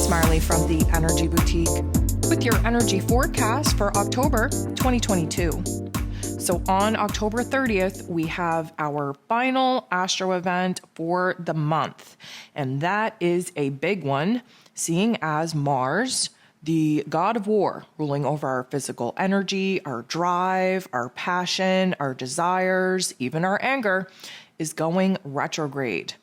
It's Marley from the Energy Boutique with your energy forecast for October 2022. So on October 30th, we have our final astro event for the month. And that is a big one, seeing as Mars, the god of war, ruling over our physical energy, our drive, our passion, our desires, even our anger, is going retrograde.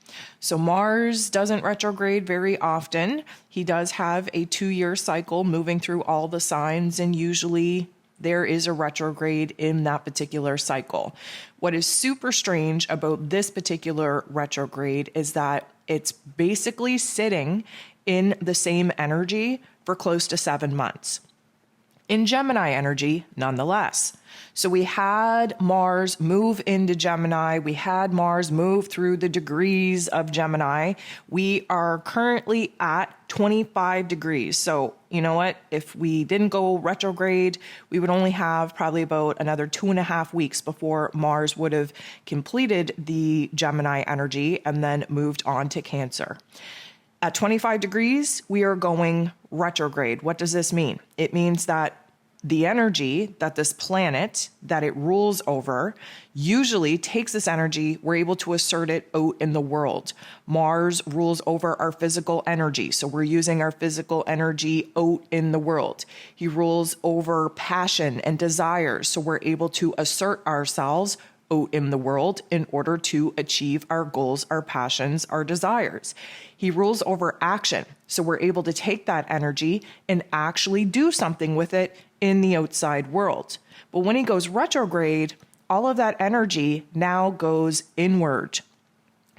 So Mars doesn't retrograde very often. He does have a 2-year cycle moving through all the signs, and usually there is a retrograde in that particular cycle. What is super strange about this particular retrograde is that it's basically sitting in the same energy for close to 7 months. In Gemini energy, nonetheless. So we had Mars move into Gemini. We had Mars move through the degrees of Gemini. We are currently at 25 degrees. So you know what? If we didn't go retrograde, we would only have probably about another 2.5 weeks before Mars would have completed the Gemini energy and then moved on to Cancer. At 25 degrees, we are going retrograde. What does this mean? It means that the energy that this planet that it rules over usually takes this energy, we're able to assert it out in the world. Mars rules over our physical energy, so we're using our physical energy out in the world. He rules over passion and desires, so we're able to assert ourselves out in the world in order to achieve our goals, our passions, our desires. He rules over action, so we're able to take that energy and actually do something with it in the outside world. But when he goes retrograde, all of that energy now goes inward.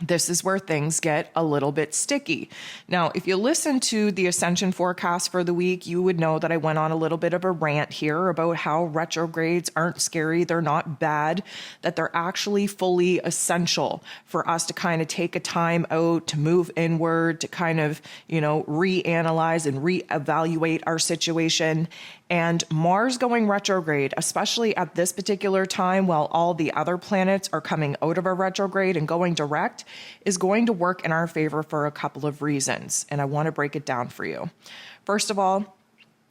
This is where things get a little bit sticky. Now, if you listen to the ascension forecast for the week, you would know that I went on a little bit of a rant here about how retrogrades aren't scary, they're not bad, that they're actually fully essential for us to kind of take a time out, to move inward, to kind of, reanalyze and reevaluate our situation. And Mars going retrograde, especially at this particular time while all the other planets are coming out of a retrograde and going direct, is going to work in our favor for a couple of reasons. And I want to break it down for you. First of all,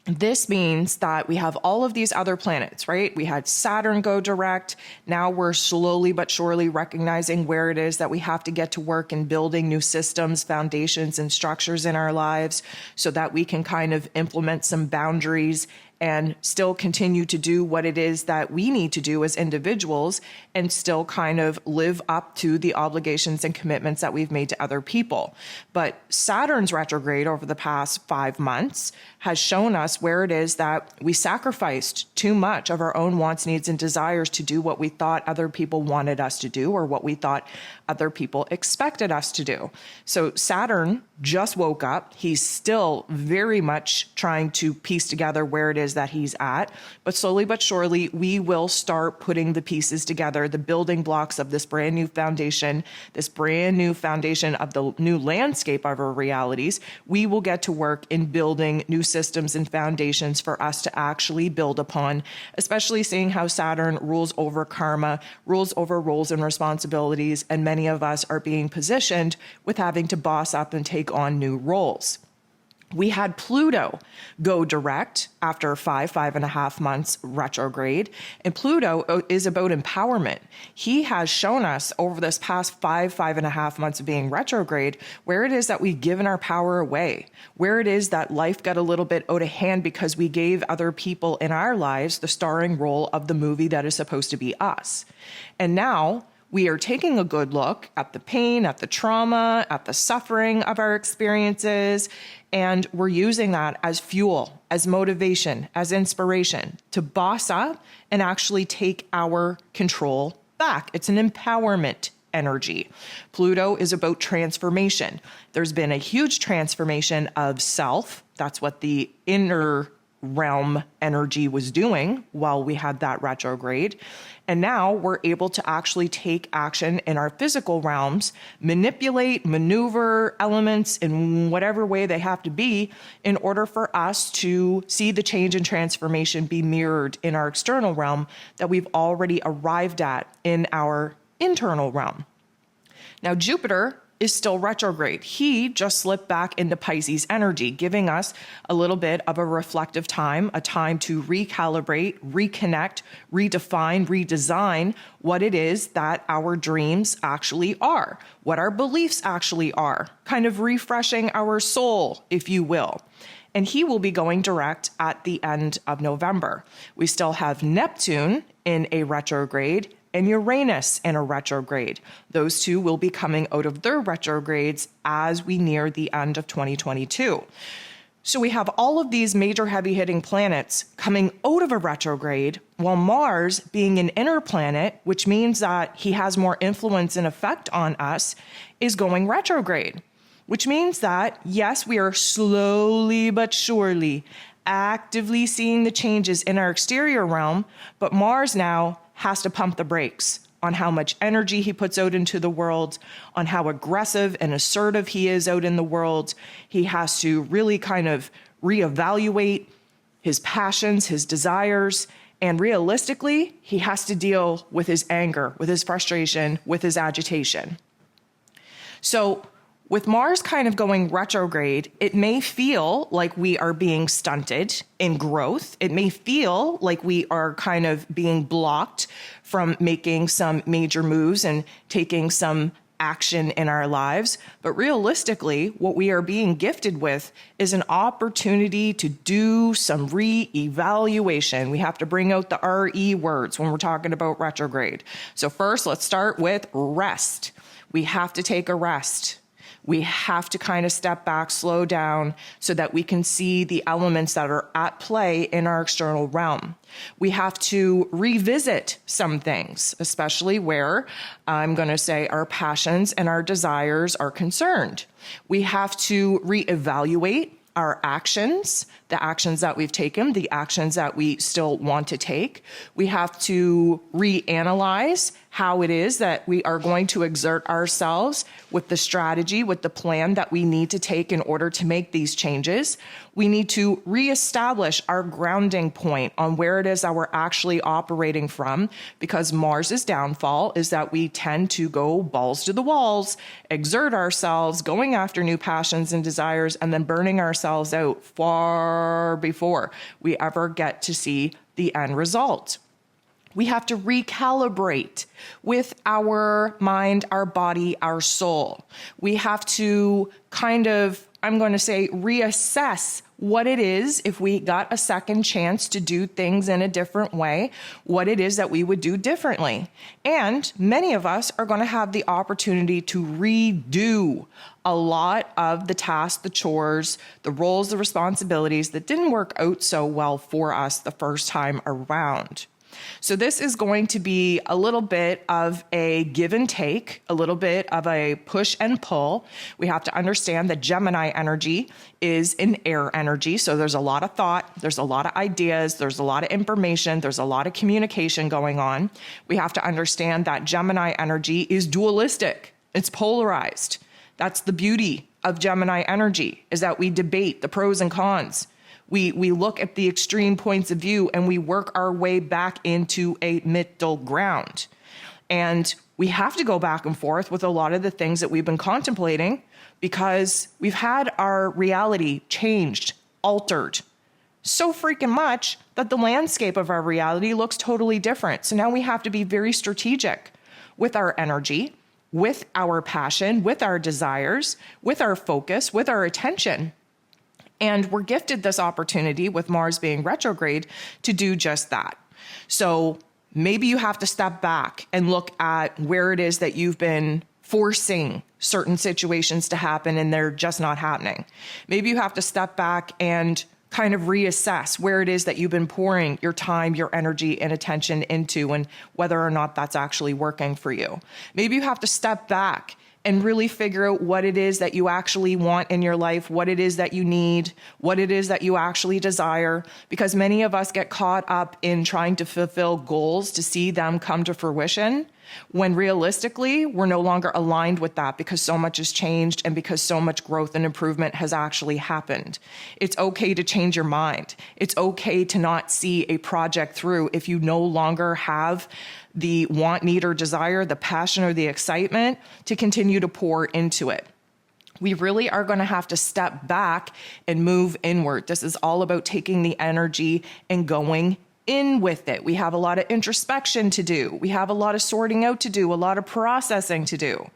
this means that we have all of these other planets, right? We had Saturn go direct. Now we're slowly but surely recognizing where it is that we have to get to work in building new systems, foundations, and structures in our lives so that we can kind of implement some boundaries and still continue to do what it is that we need to do as individuals and still kind of live up to the obligations and commitments that we've made to other people. But Saturn's retrograde over the past 5 months has shown us where it is that we sacrificed too much of our own wants, needs, and desires to do what we thought other people wanted us to do or what we thought other people expected us to do. So Saturn just woke up. He's still very much trying to piece together where it is that he's at, but slowly but surely we will start putting the pieces together, the building blocks of this brand new foundation of the new landscape of our realities. We will get to work in building new systems and foundations for us to actually build upon, especially seeing how Saturn rules over karma, rules over roles and responsibilities, and many of us are being positioned with having to boss up and take on new roles. We had Pluto go direct after 5.5 months retrograde, and Pluto is about empowerment. He has shown us over this past 5.5 months of being retrograde, where it is that we've given our power away, where it is that life got a little bit out of hand because we gave other people in our lives the starring role of the movie that is supposed to be us. And now we are taking a good look at the pain, at the trauma, at the suffering of our experiences, and we're using that as fuel, as motivation, as inspiration to boss up and actually take our control back. It's an empowerment energy. Pluto is about transformation. There's been a huge transformation of self. That's what the inner realm energy was doing while we had that retrograde. And now we're able to actually take action in our physical realms, manipulate, maneuver elements in whatever way they have to be in order for us to see the change and transformation be mirrored in our external realm that we've already arrived at in our internal realm. Now, Jupiter is still retrograde. He just slipped back into Pisces energy, giving us a little bit of a reflective time, a time to recalibrate, reconnect, redefine, redesign what it is that our dreams actually are, what our beliefs actually are, kind of refreshing our soul, if you will. And he will be going direct at the end of November. We still have Neptune in a retrograde and Uranus in a retrograde. Those two will be coming out of their retrogrades as we near the end of 2022. So we have all of these major heavy-hitting planets coming out of a retrograde, while Mars, being an inner planet, which means that he has more influence and effect on us, is going retrograde. Which means that, yes, we are slowly but surely actively seeing the changes in our exterior realm, but Mars now has to pump the brakes on how much energy he puts out into the world, on how aggressive and assertive he is out in the world. He has to really kind of reevaluate his passions, his desires, and realistically, he has to deal with his anger, with his frustration, with his agitation. So with Mars kind of going retrograde, it may feel like we are being stunted in growth. It may feel like we are kind of being blocked from making some major moves and taking some action in our lives. But realistically, what we are being gifted with is an opportunity to do some re-evaluation. We have to bring out the RE words when we're talking about retrograde. So first, let's start with rest. We have to take a rest. We have to kind of step back, slow down, so that we can see the elements that are at play in our external realm. We have to revisit some things, especially where I'm going to say our passions and our desires are concerned. We have to reevaluate our actions, the actions that we've taken, the actions that we still want to take. We have to reanalyze how it is that we are going to exert ourselves with the strategy, with the plan that we need to take in order to make these changes. We need to reestablish our grounding point on where it is that we're actually operating from, because Mars's downfall is that we tend to go balls to the walls, exert ourselves, going after new passions and desires, and then burning ourselves out far before we ever get to see the end result. We have to recalibrate with our mind, our body, our soul. We have to kind of, I'm going to say, reassess what it is, if we got a second chance to do things in a different way, what it is that we would do differently. And many of us are going to have the opportunity to redo a lot of the tasks, the chores, the roles, the responsibilities that didn't work out so well for us the first time around. So this is going to be a little bit of a give and take, a little bit of a push and pull. We have to understand that Gemini energy is an air energy. So there's a lot of thought, there's a lot of ideas, there's a lot of information, there's a lot of communication going on. We have to understand that Gemini energy is dualistic. It's polarized. That's the beauty of Gemini energy, is that we debate the pros and cons. We look at the extreme points of view and we work our way back into a middle ground. And we have to go back and forth with a lot of the things that we've been contemplating, because we've had our reality changed, altered so freaking much that the landscape of our reality looks totally different. So now we have to be very strategic with our energy, with our passion, with our desires, with our focus, with our attention. And we're gifted this opportunity with Mars being retrograde to do just that. So maybe you have to step back and look at where it is that you've been forcing certain situations to happen and they're just not happening. Maybe you have to step back and kind of reassess where it is that you've been pouring your time, your energy, and attention into, and whether or not that's actually working for you. Maybe you have to step back and really figure out what it is that you actually want in your life, what it is that you need, what it is that you actually desire, because many of us get caught up in trying to fulfill goals to see them come to fruition, when realistically, we're no longer aligned with that because so much has changed and because so much growth and improvement has actually happened. It's okay to change your mind. It's okay to not see a project through if you no longer have the want, need, or desire, the passion or the excitement to continue continue to pour into it. We really are going to have to step back and move inward. This is all about taking the energy and going in with it. We have a lot of introspection to do. We have a lot of sorting out to do, a lot of processing to do.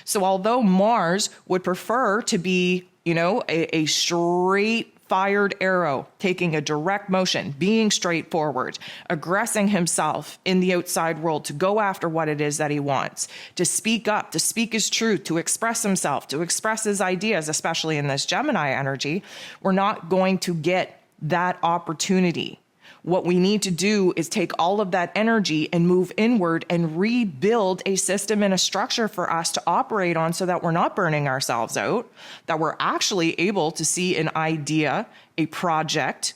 So although Mars would prefer to be, a straight fired arrow, taking a direct motion, being straightforward, aggressing himself in the outside world to go after what it is that he wants, to speak up, to speak his truth, to express himself, to express his ideas, especially in this Gemini energy, we're not going to get that opportunity. What we need to do is take all of that energy and move inward and rebuild a system and a structure for us to operate on so that we're not burning ourselves out, that we're actually able to see an idea, a project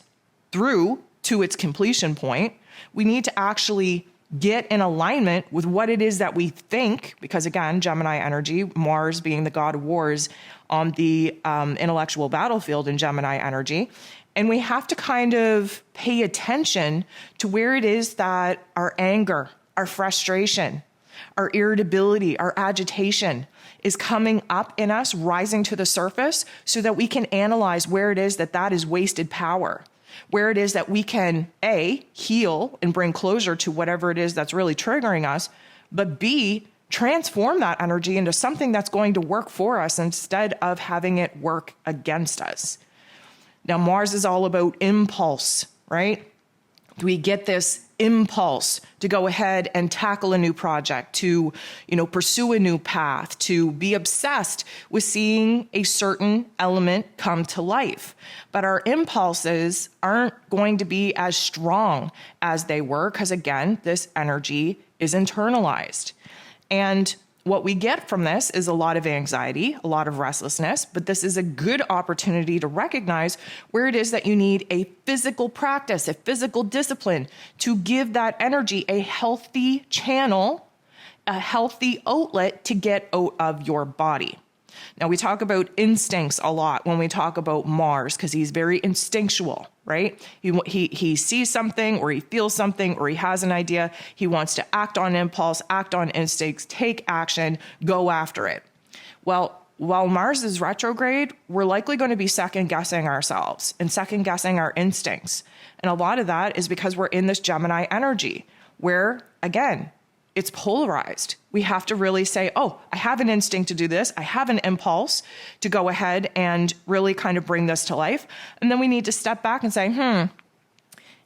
through to its completion point. We need to actually get in alignment with what it is that we think, because again, Gemini energy, Mars being the god of wars on the intellectual battlefield in Gemini energy. And we have to kind of pay attention to where it is that our anger, our frustration, our irritability, our agitation is coming up in us, rising to the surface, so that we can analyze where it is that is wasted power, where it is that we can, A, heal and bring closure to whatever it is that's really triggering us, but B, transform that energy into something that's going to work for us instead of having it work against us. Now, Mars is all about impulse, right? We get this impulse to go ahead and tackle a new project, to, pursue a new path, to be obsessed with seeing a certain element come to life. But our impulses aren't going to be as strong as they were because, again, this energy is internalized. And what we get from this is a lot of anxiety, a lot of restlessness, but this is a good opportunity to recognize where it is that you need a physical practice, a physical discipline to give that energy a healthy channel, a healthy outlet to get out of your body. Now, we talk about instincts a lot when we talk about Mars because he's very instinctual, right? He sees something or he feels something or he has an idea. He wants to act on impulse, act on instincts, take action, go after it. Well, while Mars is retrograde, we're likely going to be second-guessing ourselves and second-guessing our instincts. And a lot of that is because we're in this Gemini energy where, again, it's polarized. We have to really say, oh, I have an instinct to do this. I have an impulse to go ahead and really kind of bring this to life. And then we need to step back and say, am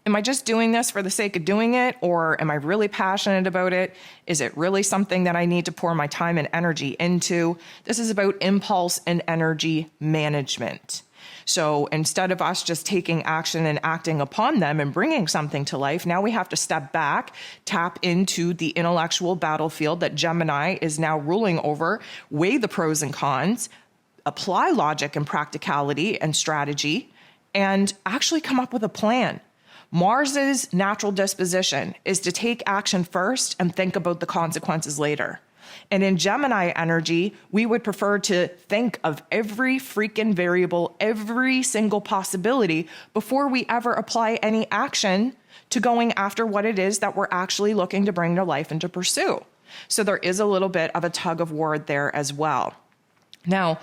I just doing this for the sake of doing it? Or am I really passionate about it? Is it really something that I need to pour my time and energy into? This is about impulse and energy management. So instead of us just taking action and acting upon them and bringing something to life, now we have to step back, tap into the intellectual battlefield that Gemini is now ruling over, weigh the pros and cons, apply logic and practicality and strategy, and actually come up with a plan. Mars's natural disposition is to take action first and think about the consequences later. And in Gemini energy, we would prefer to think of every freaking variable, every single possibility before we ever apply any action to going after what it is that we're actually looking to bring to life and to pursue. So there is a little bit of a tug of war there as well. Now,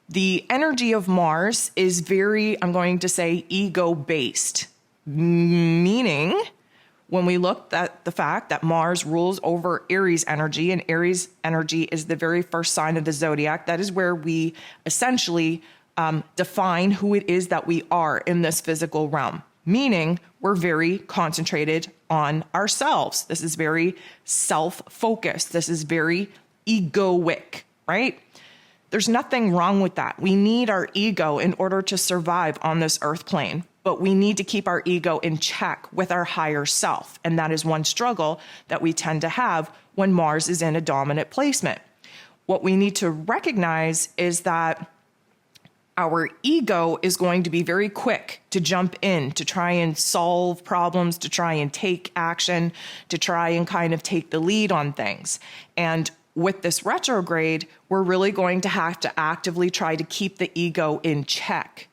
the energy of Mars is very, I'm going to say, ego-based, meaning when we look at the fact that Mars rules over Aries energy, and Aries energy is the very first sign of the zodiac, that is where we essentially define who it is that we are in this physical realm, meaning we're very concentrated on ourselves. This is very self-focused. This is very egoic, right? There's nothing wrong with that. We need our ego in order to survive on this earth plane. But we need to keep our ego in check with our higher self. And that is one struggle that we tend to have when Mars is in a dominant placement. What we need to recognize is that our ego is going to be very quick to jump in, to try and solve problems, to try and take action, to try and kind of take the lead on things. And with this retrograde, we're really going to have to actively try to keep the ego in check.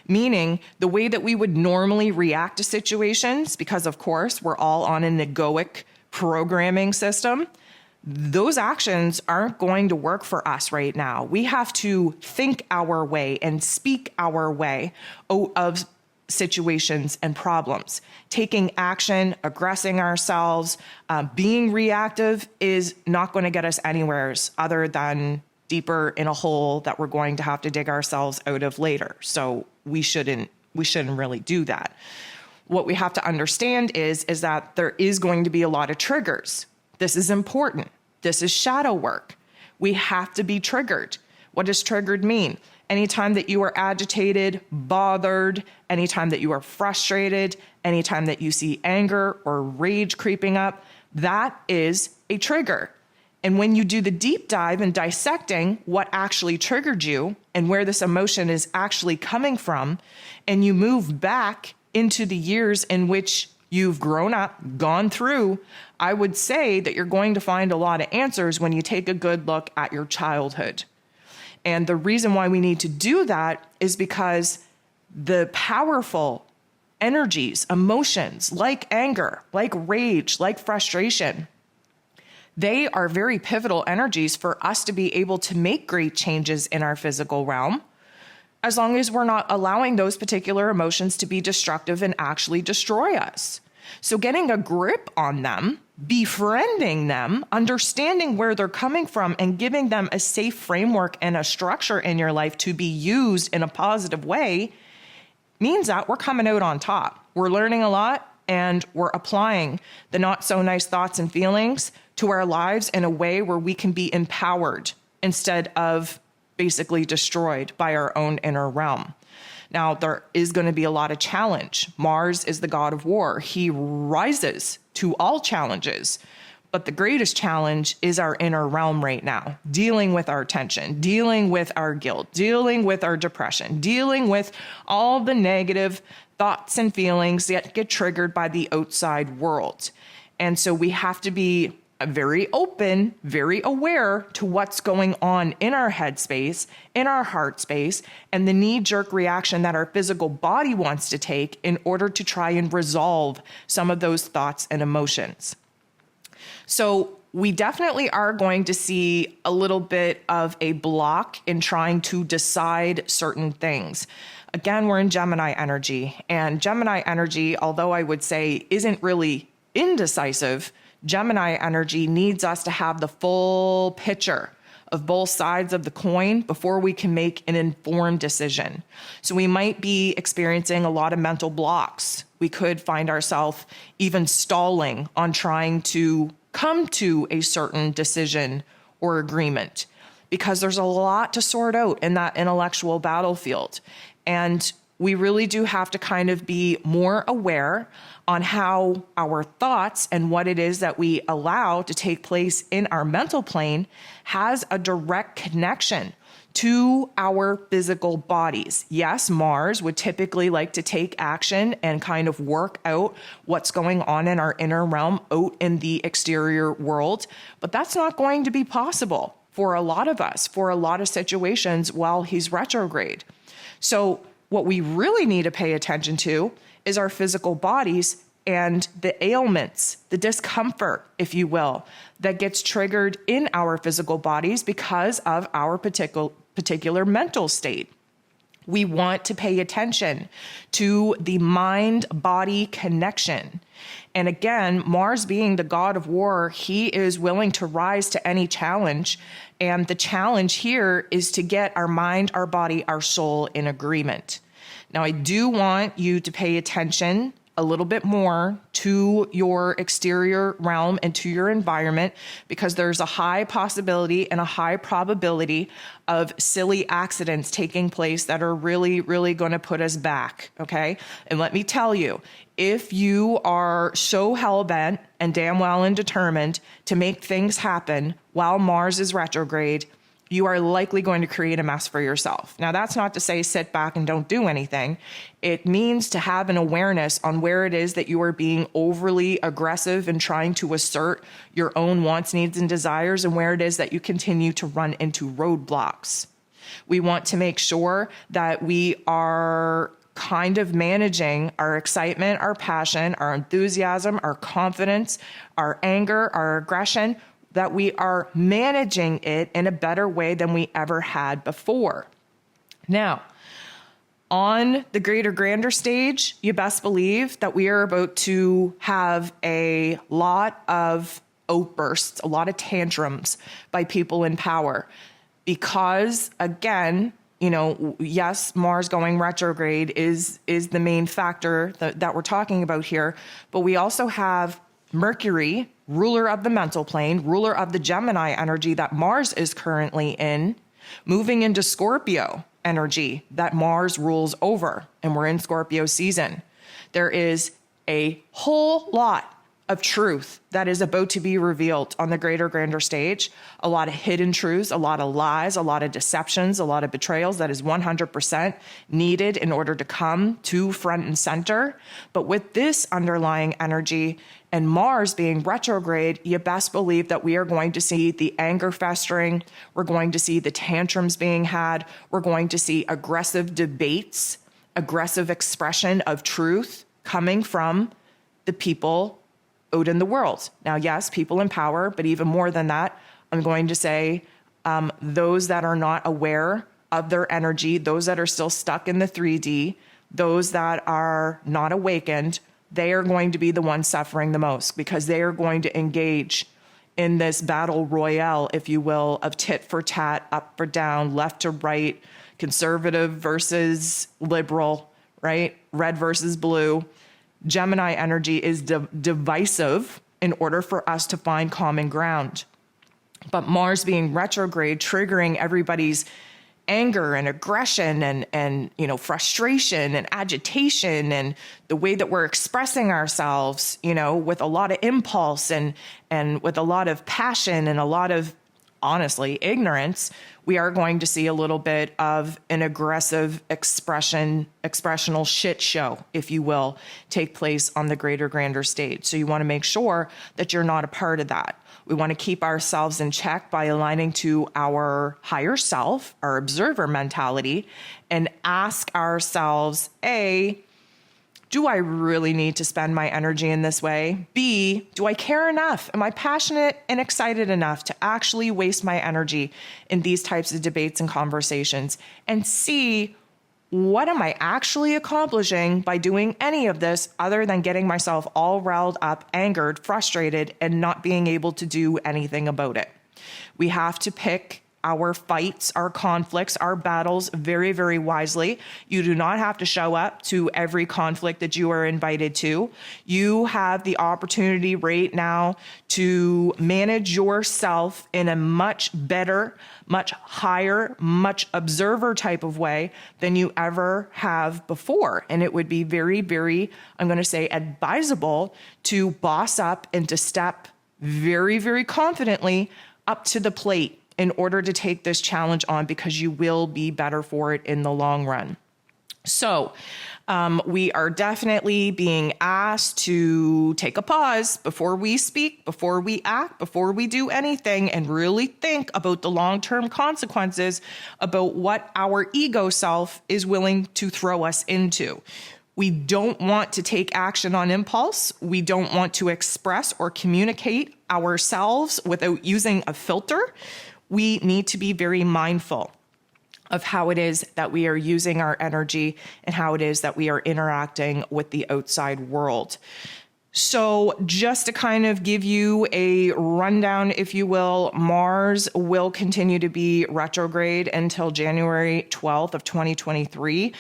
Meaning the way that we would normally react to situations, because of course we're all on an egoic programming system, those actions aren't going to work for us right now. We have to think our way and speak our way out of situations and problems. Taking action, aggressing ourselves, being reactive is not going to get us anywhere other than deeper in a hole that we're going to have to dig ourselves out of later. So we shouldn't really do that. What we have to understand is that there is going to be a lot of triggers. This is important. This is shadow work. We have to be triggered. What does triggered mean? Anytime that you are agitated, bothered, anytime that you are frustrated, anytime that you see anger or rage creeping up, that is a trigger. And when you do the deep dive and dissecting what actually triggered you and where this emotion is actually coming from, and you move back into the years in which you've grown up, gone through, I would say that you're going to find a lot of answers when you take a good look at your childhood. And the reason why we need to do that is because the powerful energies, emotions like anger, like rage, like frustration, they are very pivotal energies for us to be able to make great changes in our physical realm, as long as we're not allowing those particular emotions to be destructive and actually destroy us. So getting a grip on them, befriending them, understanding where they're coming from, and giving them a safe framework and a structure in your life to be used in a positive way means that we're coming out on top. We're learning a lot, and we're applying the not so nice thoughts and feelings to our lives in a way where we can be empowered instead of basically destroyed by our own inner realm. Now, there is going to be a lot of challenge. Mars is the god of war. He rises to all challenges. But the greatest challenge is our inner realm right now, dealing with our tension, dealing with our guilt, dealing with our depression, dealing with all the negative thoughts and feelings that get triggered by the outside world. And so we have to be very open, very aware to what's going on in our head space, in our heart space, and the knee-jerk reaction that our physical body wants to take in order to try and resolve some of those thoughts and emotions. So we definitely are going to see a little bit of a block in trying to decide certain things. Again, we're in Gemini energy, and Gemini energy, although I would say isn't really indecisive, Gemini energy needs us to have the full picture of both sides of the coin before we can make an informed decision. So we might be experiencing a lot of mental blocks. We could find ourselves even stalling on trying to come to a certain decision or agreement because there's a lot to sort out in that intellectual battlefield. And we really do have to kind of be more aware on how our thoughts and what it is that we allow to take place in our mental plane has a direct connection to our physical bodies. Yes, Mars would typically like to take action and kind of work out what's going on in our inner realm out in the exterior world, but that's not going to be possible for a lot of us, for a lot of situations while he's retrograde. So what we really need to pay attention to is our physical bodies and the ailments, the discomfort, if you will, that gets triggered in our physical bodies because of our particular mental state. We want to pay attention to the mind-body connection. And again, Mars being the god of war, he is willing to rise to any challenge. And the challenge here is to get our mind, our body, our soul in agreement. Now, I do want you to pay attention a little bit more to your exterior realm and to your environment, because there's a high possibility and a high probability of silly accidents taking place that are really, really going to put us back, okay? And let me tell you, if you are so hell-bent and damn well and determined to make things happen while Mars is retrograde, you are likely going to create a mess for yourself. Now, that's not to say sit back and don't do anything. It means to have an awareness on where it is that you are being overly aggressive and trying to assert your own wants, needs, and desires, and where it is that you continue to run into roadblocks. We want to make sure that we are kind of managing our excitement, our passion, our enthusiasm, our confidence, our anger, our aggression that we are managing it in a better way than we ever had before. Now, on the greater grander stage, you best believe that we are about to have a lot of outbursts, a lot of tantrums by people in power. Because again, yes, Mars going retrograde is the main factor that we're talking about here, but we also have Mercury, ruler of the mental plane, ruler of the Gemini energy that Mars is currently in, moving into Scorpio energy that Mars rules over, and we're in Scorpio season. There is a whole lot of truth that is about to be revealed on the greater grander stage. A lot of hidden truths, a lot of lies, a lot of deceptions, a lot of betrayals that is 100% needed in order to come to front and center. But with this underlying energy and Mars being retrograde, you best believe that we are going to see the anger festering. We're going to see the tantrums being had. We're going to see aggressive debates, aggressive expression of truth coming from the people out in the world. Now, yes, people in power, but even more than that, I'm going to say those that are not aware of their energy, those that are still stuck in the 3D, those that are not awakened, they are going to be the ones suffering the most because they are going to engage in this battle royale, if you will, of tit for tat, up or down, left to right, conservative versus liberal, right? Red versus blue. Gemini energy is divisive in order for us to find common ground. But Mars being retrograde, triggering everybody's anger and aggression and frustration and agitation and the way that we're expressing ourselves, with a lot of impulse and with a lot of passion and a lot of, honestly, ignorance, we are going to see a little bit of an aggressive expressional shit show, if you will, take place on the greater grander stage. So you want to make sure that you're not a part of that. We want to keep ourselves in check by aligning to our higher self, our observer mentality, and ask ourselves, A, do I really need to spend my energy in this way? B, do I care enough? Am I passionate and excited enough to actually waste my energy in these types of debates and conversations? And C, what am I actually accomplishing by doing any of this other than getting myself all riled up, angered, frustrated, and not being able to do anything about it? We have to pick our fights, our conflicts, our battles very, very wisely. You do not have to show up to every conflict that you are invited to. You have the opportunity right now to manage yourself in a much better, much higher, much observer type of way than you ever have before. And it would be very, very, I'm going to say, advisable to boss up and to step very, very confidently up to the plate in order to take this challenge on, because you will be better for it in the long run. So we are definitely being asked to take a pause before we speak, before we act, before we do anything, and really think about the long-term consequences about what our ego self is willing to throw us into. We don't want to take action on impulse. We don't want to express or communicate ourselves without using a filter. We need to be very mindful of how it is that we are using our energy and how it is that we are interacting with the outside world. So just to kind of give you a rundown, if you will, Mars will continue to be retrograde until January 12th of 2023.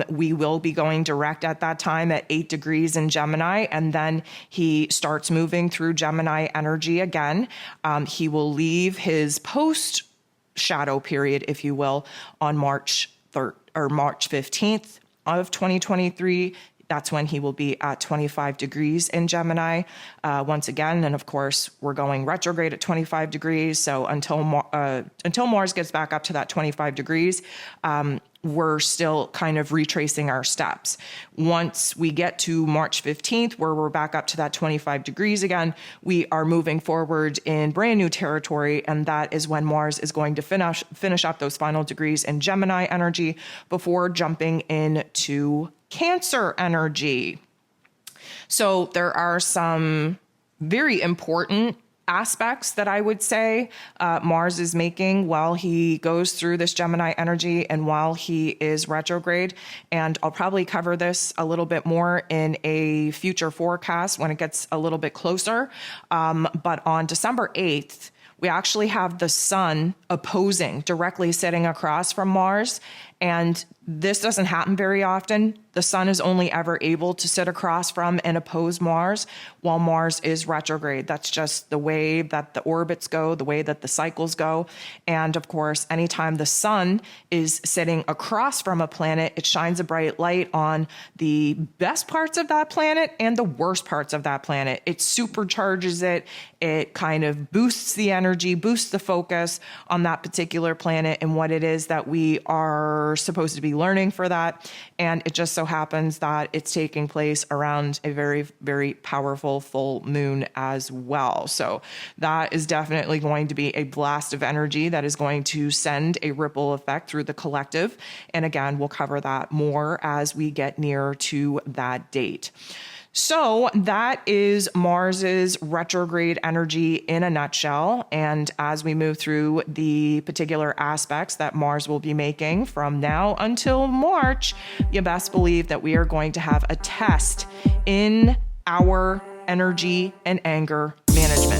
We will be going direct at that time at 8 degrees in Gemini, and then he starts moving through Gemini energy again. He will leave his post shadow period, if you will, on March 3rd or March 15th of 2023. That's when he will be at 25 degrees in Gemini once again. And of course, we're going retrograde at 25 degrees. So until Mars gets back up to that 25 degrees, we're still kind of retracing our steps. Once we get to March 15th, where we're back up to that 25 degrees again, we are moving forward in brand new territory. And that is when Mars is going to finish up those final degrees in Gemini energy before jumping into Cancer energy. So there are some very important aspects that I would say Mars is making while he goes through this Gemini energy and while he is retrograde. And I'll probably cover this a little bit more in a future forecast when it gets a little bit closer. But on December 8th, we actually have the sun opposing, directly sitting across from Mars. And this doesn't happen very often. The sun is only ever able to sit across from and oppose Mars while Mars is retrograde. That's just the way that the orbits go, the way that the cycles go. And of course, anytime the sun is sitting across from a planet, it shines a bright light on the best parts of that planet and the worst parts of that planet. It supercharges it. It kind of boosts the energy, boosts the focus on that particular planet and what it is that we are supposed to be learning for that. And it just so happens that it's taking place around a very, very powerful full moon as well. So that is definitely going to be a blast of energy that is going to send a ripple effect through the collective. And again, we'll cover that more as we get near to that date. So that is Mars's retrograde energy in a nutshell. And as we move through the particular aspects that Mars will be making from now until March, you best believe that we are going to have a test in our energy and anger management.